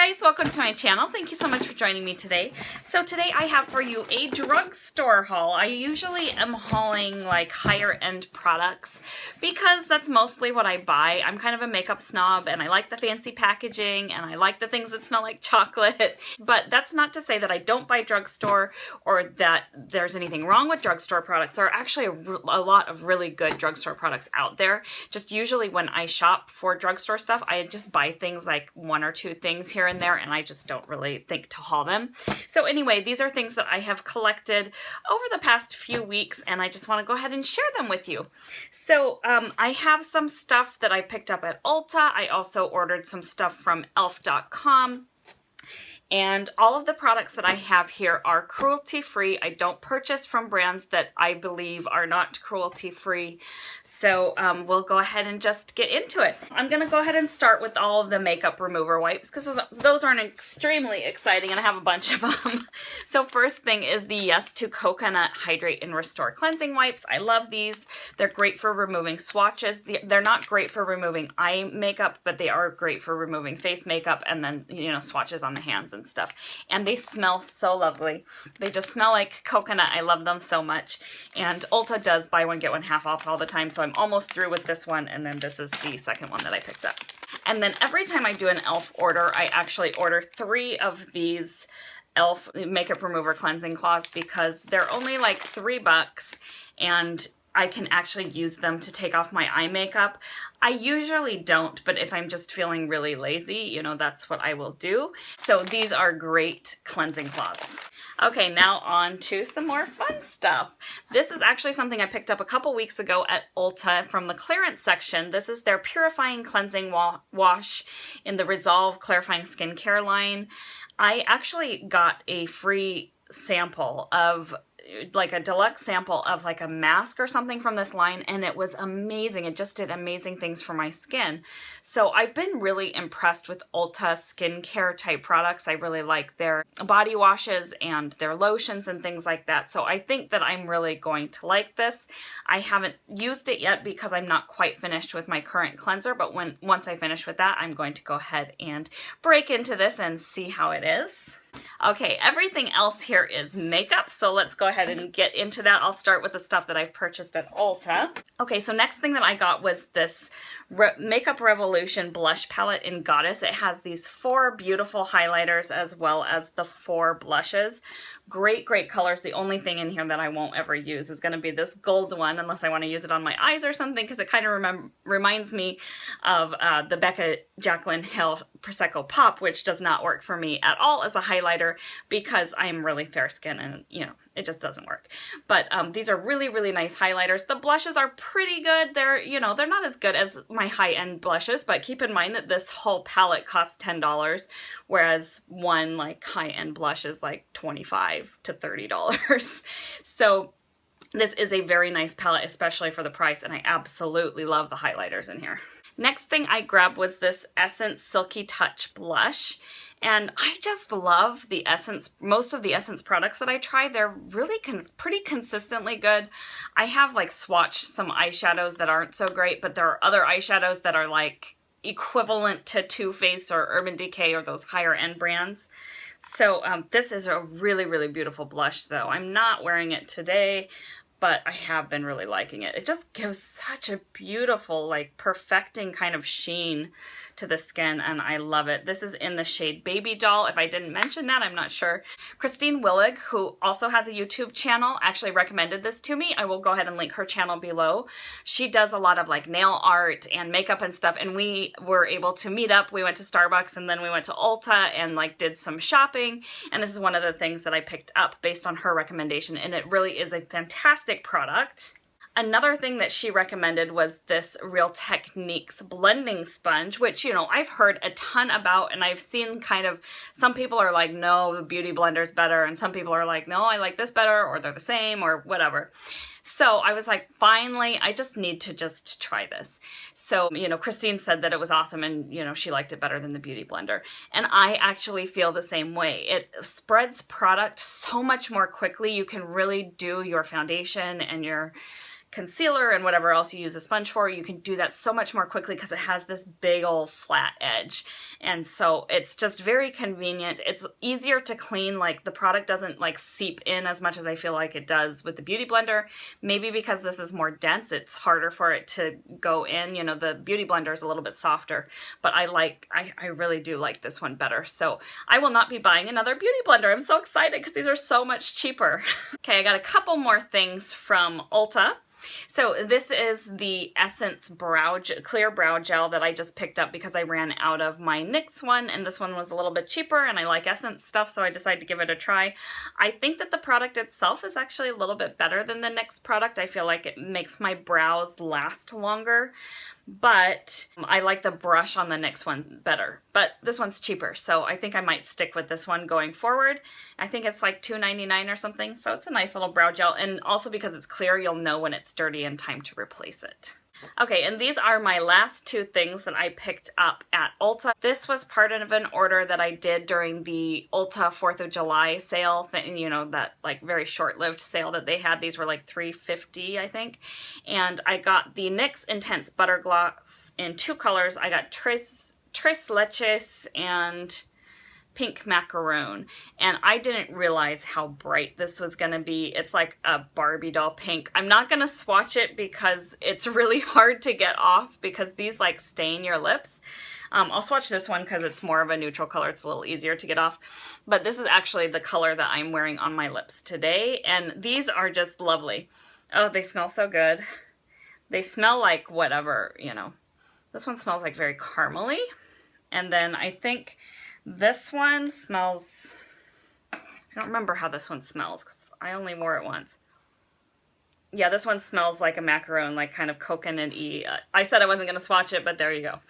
guys, welcome to my channel. Thank you so much for joining me today. So today I have for you a drugstore haul. I usually am hauling like higher end products because that's mostly what I buy. I'm kind of a makeup snob and I like the fancy packaging and I like the things that smell like chocolate. But that's not to say that I don't buy drugstore or that there's anything wrong with drugstore products. There are actually a lot of really good drugstore products out there. Just usually when I shop for drugstore stuff, I just buy things like one or two things here and there, and I just don't really think to haul them. So anyway, these are things that I have collected over the past few weeks, and I just want to go ahead and share them with you. So I have some stuff that I picked up at Ulta. I also ordered some stuff from elf.com. And all of the products that I have here are cruelty-free. I don't purchase from brands that I believe are not cruelty-free. So we'll go ahead and just get into it. I'm going to go ahead and start with all of the makeup remover wipes because those aren't extremely exciting and I have a bunch of them. So first thing is the Yes to Coconut Hydrate and Restore Cleansing Wipes. I love these. They're great for removing swatches. They're not great for removing eye makeup, but they are great for removing face makeup and then, you know, swatches on the hands and stuff. And they smell so lovely. They just smell like coconut. I love them so much. And Ulta does buy one get one half off all the time, so I'm almost through with this one, and then this is the second one that I picked up. And then every time I do an e.l.f. order, I actually order 3 of these e.l.f. makeup remover cleansing cloths because they're only like $3 and I can actually use them to take off my eye makeup. I usually don't, but if I'm just feeling really lazy, you know, that's what I will do. So these are great cleansing cloths. Okay, now on to some more fun stuff. This is actually something I picked up a couple weeks ago at Ulta from the clearance section. This is their Purifying Cleansing Wash in the Resolve Clarifying Skincare line. I actually got a free sample of like a deluxe sample of like a mask or something from this line, and it was amazing. It just did amazing things for my skin. So I've been really impressed with Ulta skincare type products. I really like their body washes and their lotions and things like that. So I think that I'm really going to like this. I haven't used it yet because I'm not quite finished with my current cleanser, but once I finish with that, I'm going to go ahead and break into this and see how it is. Okay, everything else here is makeup, so let's go ahead and get into that. I'll start with the stuff that I've purchased at Ulta. Okay, so next thing that I got was this Makeup Revolution blush palette in Goddess. It has these 4 beautiful highlighters as well as the 4 blushes. Great, great colors. The only thing in here that I won't ever use is going to be this gold one, unless I want to use it on my eyes or something, because it kind of reminds me of the Becca Jaclyn Hill Prosecco Pop, which does not work for me at all as a highlighter because I'm really fair skin and, you know, it just doesn't work. But these are really, really nice highlighters. The blushes are pretty good. They're, you know, they're not as good as my high-end blushes, but keep in mind that this whole palette costs $10, whereas one like high-end blush is like $25 to $30. So this is a very nice palette, especially for the price, and I absolutely love the highlighters in here. Next thing I grabbed was this Essence Silky Touch blush. And I just love the Essence, most of the Essence products that I try. They're really pretty consistently good. I have like swatched some eyeshadows that aren't so great, but there are other eyeshadows that are like equivalent to Too Faced or Urban Decay or those higher end brands. So this is a really, really beautiful blush though. I'm not wearing it today, but I have been really liking it. It just gives such a beautiful, like, perfecting kind of sheen to the skin, and I love it. This is in the shade Baby Doll. If I didn't mention that, I'm not sure. Christine Willig, who also has a YouTube channel, actually recommended this to me. I will go ahead and link her channel below. She does a lot of, like, nail art and makeup and stuff, and we were able to meet up. We went to Starbucks, and then we went to Ulta and, like, did some shopping, and this is one of the things that I picked up based on her recommendation, and it really is a fantastic product. Another thing that she recommended was this Real Techniques blending sponge, which, you know, I've heard a ton about, and I've seen kind of, some people are like, no, the Beauty Blender's better, and some people are like, no, I like this better, or they're the same, or whatever. So I was like, finally, I just need to just try this. So, you know, Christine said that it was awesome and, you know, she liked it better than the Beauty Blender. And I actually feel the same way. It spreads product so much more quickly. You can really do your foundation and your concealer and whatever else you use a sponge for, you can do that so much more quickly because it has this big old flat edge. And so it's just very convenient. It's easier to clean, like the product doesn't like seep in as much as I feel like it does with the Beauty Blender. Maybe because this is more dense, it's harder for it to go in. You know, the Beauty Blender is a little bit softer, but I really do like this one better. So I will not be buying another Beauty Blender. I'm so excited because these are so much cheaper. Okay, I got a couple more things from Ulta. So this is the Essence Clear Brow Gel that I just picked up because I ran out of my NYX one, and this one was a little bit cheaper, and I like Essence stuff, so I decided to give it a try. I think that the product itself is actually a little bit better than the NYX product. I feel like it makes my brows last longer, but I like the brush on the NYX one better. But this one's cheaper, so I think I might stick with this one going forward. I think it's like $2.99 or something, so it's a nice little brow gel, and also because it's clear, you'll know when it's dirty in time to replace it. Okay, and these are my last two things that I picked up at Ulta. This was part of an order that I did during the Ulta 4th of July sale thing, you know, that like very short-lived sale that they had. These were like $3.50, I think. And I got the NYX Intense Butter Gloss in two colors. I got Tres Leches and Pink Macaroon, and I didn't realize how bright this was gonna be. It's like a Barbie doll pink. I'm not gonna swatch it because it's really hard to get off because these like stain your lips. I'll swatch this one because it's more of a neutral color. It's a little easier to get off, but this is actually the color that I'm wearing on my lips today, and these are just lovely. Oh, they smell so good. They smell like whatever, you know. This one smells like very caramely, and then I think this one smells, I don't remember how this one smells because I only wore it once. Yeah, this one smells like a macaron, like kind of coconut-y. I said I wasn't going to swatch it, but there you go.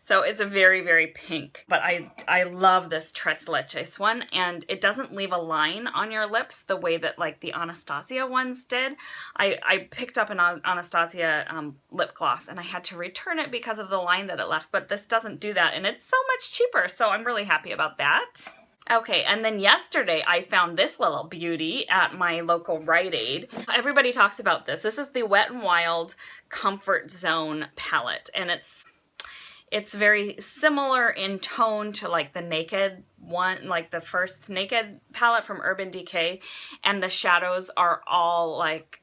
So it's a very, very pink, but I love this Tres Leches one, and it doesn't leave a line on your lips the way that like the Anastasia ones did. I picked up an Anastasia lip gloss, and I had to return it because of the line that it left, but this doesn't do that, and it's so much cheaper, so I'm really happy about that. Okay, and then yesterday I found this little beauty at my local Rite Aid. Everybody talks about this. This is the Wet n Wild Comfort Zone palette, and it's very similar in tone to like the Naked one, like the first Naked palette from Urban Decay, and the shadows are all like,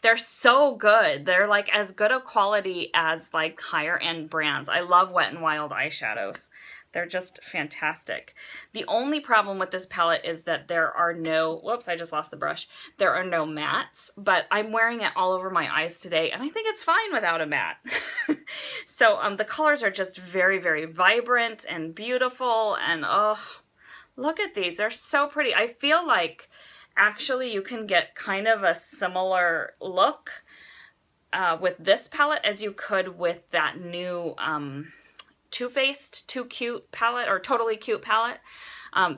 they're so good. They're like as good a quality as like higher end brands. I love Wet n Wild eyeshadows. They're just fantastic. The only problem with this palette is that there are no, whoops, I just lost the brush. There are no mattes, but I'm wearing it all over my eyes today, and I think it's fine without a matte. So the colors are just very, very vibrant and beautiful, and oh, look at these. They're so pretty. I feel like actually you can get kind of a similar look with this palette as you could with that new Too Faced Too Cute palette, or Totally Cute palette.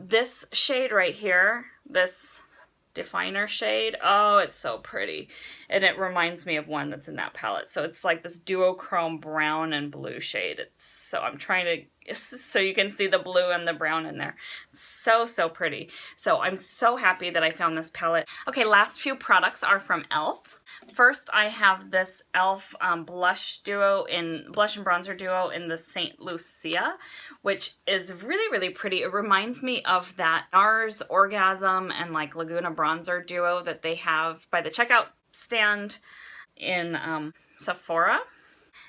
This shade right here, this definer shade, oh, it's so pretty. And it reminds me of one that's in that palette. So it's like this duochrome brown and blue shade. It's so, I'm trying to, so you can see the blue and the brown in there. So, so pretty. So I'm so happy that I found this palette. Okay, last few products are from e.l.f. First, I have this e.l.f. blush and bronzer duo in the St. Lucia, which is really, really pretty. It reminds me of that NARS Orgasm and like Laguna bronzer duo that they have by the checkout stand in Sephora.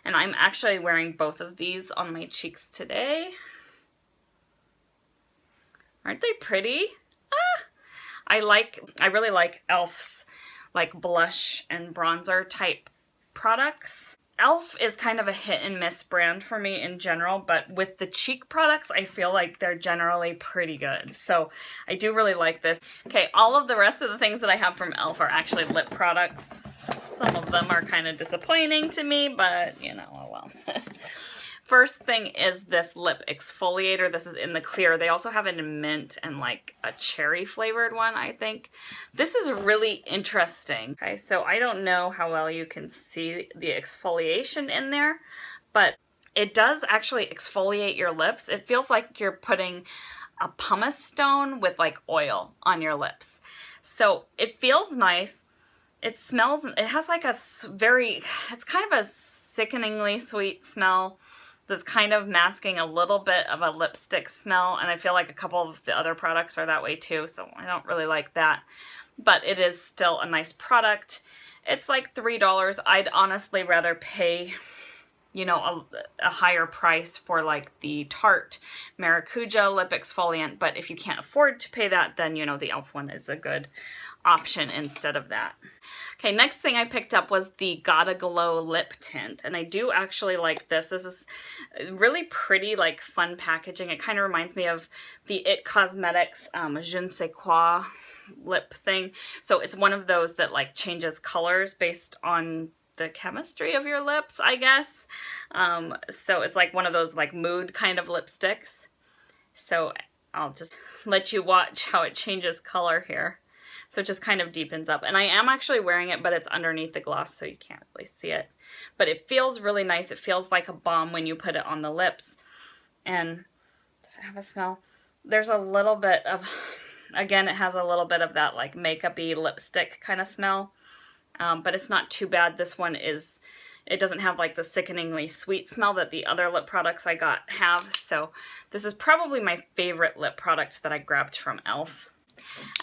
And I'm actually wearing both of these on my cheeks today. Aren't they pretty? Ah! I really like e.l.f.'s like blush and bronzer type products. e.l.f. is kind of a hit and miss brand for me in general, but with the cheek products, I feel like they're generally pretty good. So I do really like this. Okay, all of the rest of the things that I have from e.l.f. are actually lip products. Some of them are kind of disappointing to me, but you know, oh well. First thing is this lip exfoliator. This is in the clear. They also have it in mint and like a cherry flavored one, I think. This is really interesting. Okay, so I don't know how well you can see the exfoliation in there, but it does actually exfoliate your lips. It feels like you're putting a pumice stone with like oil on your lips. So it feels nice. it smells, it has like a it's kind of a sickeningly sweet smell that's kind of masking a little bit of a lipstick smell, and I feel like a couple of the other products are that way too, so I don't really like that. But it is still a nice product. It's like $3. I'd honestly rather pay, you know, a higher price for like the Tarte Maracuja lip exfoliant, but if you can't afford to pay that, then, you know, the e.l.f. one is a good option instead of that. Okay, next thing I picked up was the Gotta Glow lip tint, and I do actually like this. This is really pretty, like fun packaging. It kind of reminds me of the It Cosmetics Je ne sais quoi lip thing. So it's one of those that like changes colors based on the chemistry of your lips, I guess. So it's like one of those like mood kind of lipsticks. So I'll just let you watch how it changes color here. So it just kind of deepens up. And I am actually wearing it, but it's underneath the gloss, so you can't really see it. But it feels really nice. It feels like a balm when you put it on the lips. And does it have a smell? There's a little bit of, again, it has a little bit of that like makeup-y lipstick kind of smell. But it's not too bad. This one is, it doesn't have like the sickeningly sweet smell that the other lip products I got have. So this is probably my favorite lip product that I grabbed from e.l.f.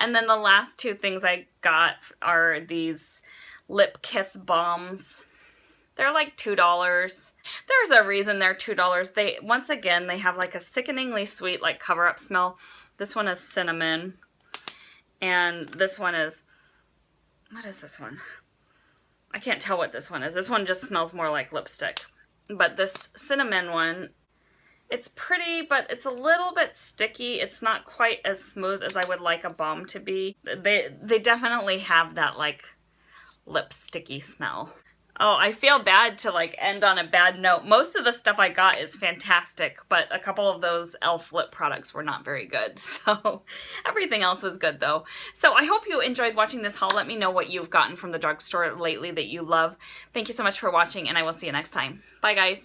And then the last two things I got are these Lip Kiss Balms. They're like $2. There's a reason they're $2. Once again, they have like a sickeningly sweet like cover-up smell. This one is cinnamon. And this one is, what is this one? I can't tell what this one is. This one just smells more like lipstick. But this cinnamon one, it's pretty, but it's a little bit sticky. It's not quite as smooth as I would like a balm to be. They definitely have that like lip sticky smell. Oh, I feel bad to like end on a bad note. Most of the stuff I got is fantastic, but a couple of those e.l.f. lip products were not very good. So everything else was good though. So I hope you enjoyed watching this haul. Let me know what you've gotten from the drugstore lately that you love. Thank you so much for watching, and I will see you next time. Bye guys.